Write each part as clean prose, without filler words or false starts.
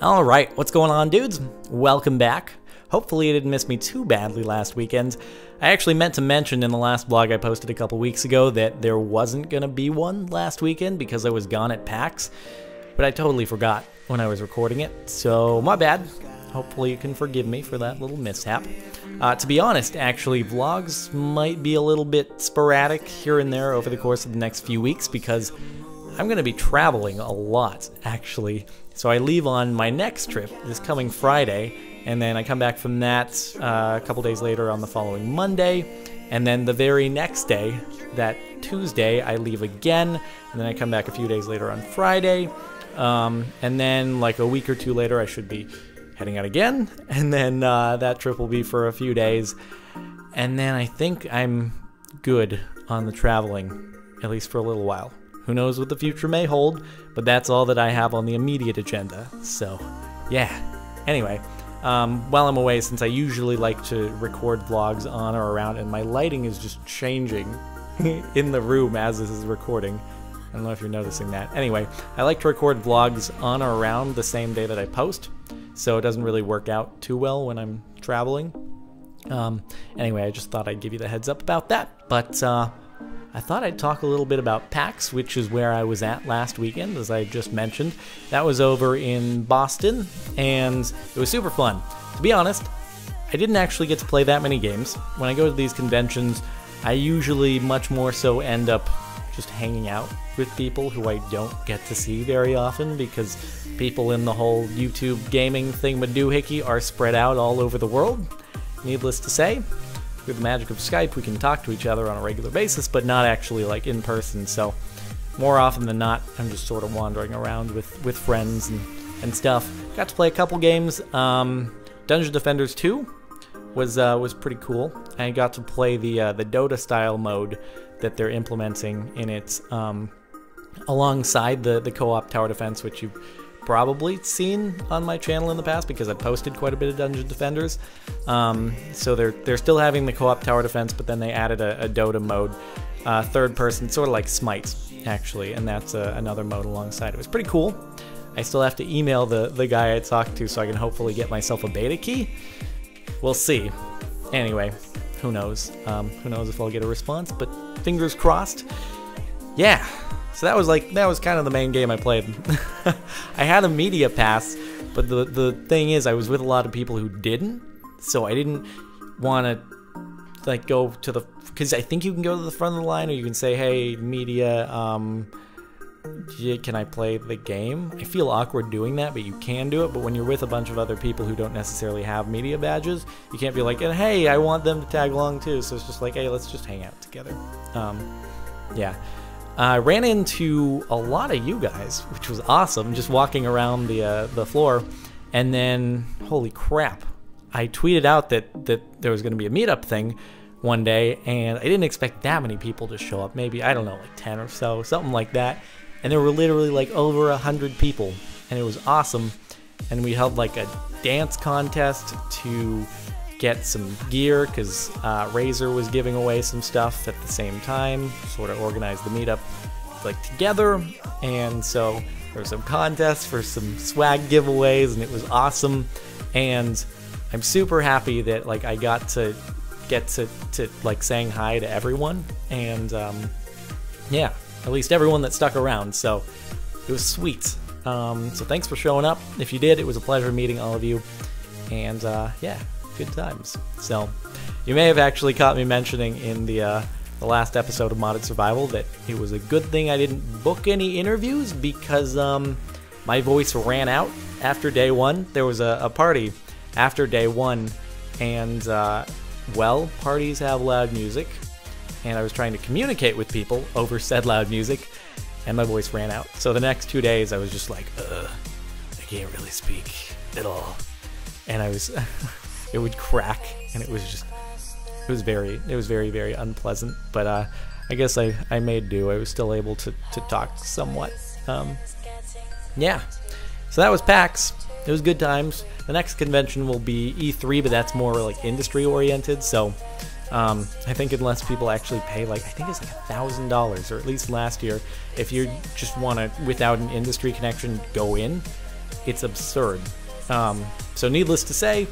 Alright, what's going on, dudes? Welcome back. Hopefully you didn't miss me too badly last weekend. I actually meant to mention in the last blog I posted a couple weeks ago that there wasn't gonna be one last weekend because I was gone at PAX, but I totally forgot when I was recording it, so my bad. Hopefully you can forgive me for that little mishap. To be honest, actually, vlogs might be a little bit sporadic here and there over the course of the next few weeks because I'm going to be traveling a lot, actually. So I leave on my next trip this coming Friday, and then I come back from that a couple days later on the following Monday, and then the very next day, that Tuesday, I leave again, and then I come back a few days later on Friday, and then like a week or two later I should be heading out again, and then that trip will be for a few days, and then I think I'm good on the traveling, at least for a little while. Who knows what the future may hold, but that's all that I have on the immediate agenda, so yeah. Anyway, while I'm away, since I usually like to record vlogs on or around, and my lighting is just changing in the room as this is recording. I don't know if you're noticing that. Anyway, I like to record vlogs on or around the same day that I post, so it doesn't really work out too well when I'm traveling. Anyway, I just thought I'd give you the heads up about that, but I thought I'd talk a little bit about PAX, which is where I was at last weekend, as I just mentioned. That was over in Boston, and it was super fun. To be honest, I didn't actually get to play that many games. When I go to these conventions, I usually much more so end up just hanging out with people who I don't get to see very often, because people in the whole YouTube gaming thing-madoohickey are spread out all over the world, needless to say. Through the magic of Skype, we can talk to each other on a regular basis, but not actually like in person, so more often than not, I'm just sort of wandering around with friends and stuff. Got to play a couple games. Dungeon Defenders 2 was pretty cool. I got to play the Dota-style mode that they're implementing in its alongside the co-op tower defense, which you've probably seen on my channel in the past because I posted quite a bit of Dungeon Defenders. So they're still having the co-op tower defense, but then they added a Dota mode, third person, sort of like Smite actually, and that's another mode alongside. It was pretty cool. I still have to email the guy I talked to so I can hopefully get myself a beta key. We'll see. Anyway, who knows? Who knows if I'll get a response, but fingers crossed. Yeah. So that was kind of the main game I played. I had a media pass, but the thing is, I was with a lot of people who didn't, so I didn't want to like go to the, because I think you can go to the front of the line, or you can say, hey, media, can I play the game? I feel awkward doing that, but you can do it. But when you're with a bunch of other people who don't necessarily have media badges, you can't be like, hey, I want them to tag along too. So it's just like, hey, let's just hang out together. Yeah. I ran into a lot of you guys, which was awesome, just walking around the floor, and then, holy crap, I tweeted out that there was going to be a meetup thing one day, and I didn't expect that many people to show up, maybe, I don't know, like 10 or so, something like that, and there were literally like over 100 people, and it was awesome, and we held like a dance contest to get some gear, because Razer was giving away some stuff at the same time, sort of organized the meetup like together, and so there were some contests for some swag giveaways, and it was awesome, and I'm super happy that like I got to get to like saying hi to everyone, and yeah, at least everyone that stuck around, so it was sweet. So thanks for showing up. If you did, it was a pleasure meeting all of you, and yeah, good times. So you may have actually caught me mentioning in the last episode of Modded Survival that it was a good thing I didn't book any interviews, because my voice ran out after day one. There was a party after day one, and well, parties have loud music, and I was trying to communicate with people over said loud music, and my voice ran out. So the next 2 days I was just like, I can't really speak at all, and I was it would crack, and it was very, very unpleasant, but I guess I made do. I was still able to talk somewhat. Yeah, so that was PAX. It was good times. The next convention will be E3, but that's more like industry oriented, so I think unless people actually pay, like, I think it's like $1,000, or at least last year, if you just want to, without an industry connection, go in, It's absurd. So needless to say,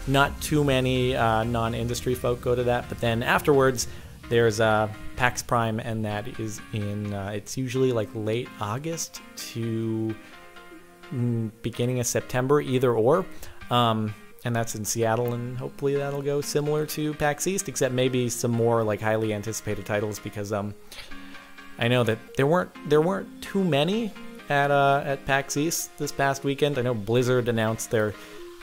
not too many non-industry folk go to that, but then afterwards there's PAX Prime, and that is in, it's usually like late August to beginning of September, either or. And that's in Seattle, and hopefully that'll go similar to PAX East, except maybe some more like highly anticipated titles, because I know that there weren't too many at PAX East this past weekend. I know Blizzard announced their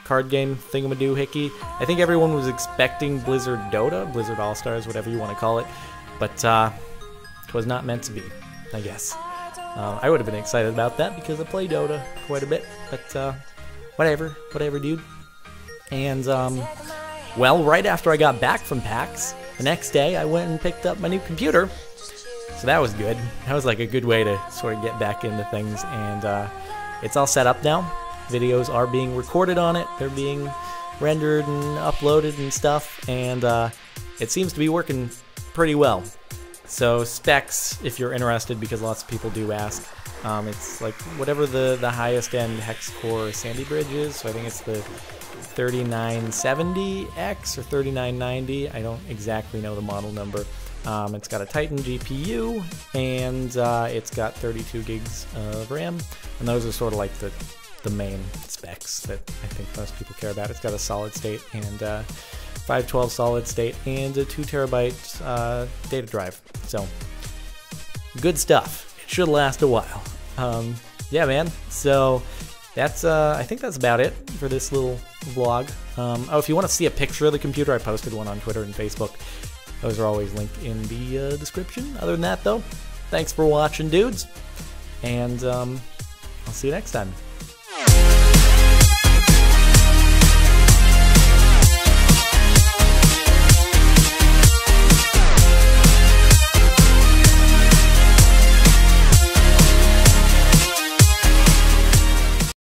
card game thingamadoohickey. I think everyone was expecting Blizzard Dota, Blizzard All-Stars, whatever you want to call it, but it was not meant to be, I guess. I would have been excited about that because I play Dota quite a bit, but whatever, dude. And, well, right after I got back from PAX, the next day I went and picked up my new computer. So that was good. That was like a good way to sort of get back into things. And it's all set up now. Videos are being recorded on it. They're being rendered and uploaded and stuff. And it seems to be working pretty well. So specs, if you're interested, because lots of people do ask. It's like whatever the highest end hex core Sandy Bridge is. So I think it's the 3970X or 3990. I don't exactly know the model number. It's got a Titan GPU, and it's got 32 gigs of RAM, and those are sort of like the main specs that I think most people care about. It's got a solid state and 512 solid state and a 2 terabyte data drive. So good stuff. It should last a while. Yeah, man. So that's I think that's about it for this little vlog. Oh, if you want to see a picture of the computer, I posted one on Twitter and Facebook. Those are always linked in the description. Other than that, though, thanks for watching, dudes, and I'll see you next time.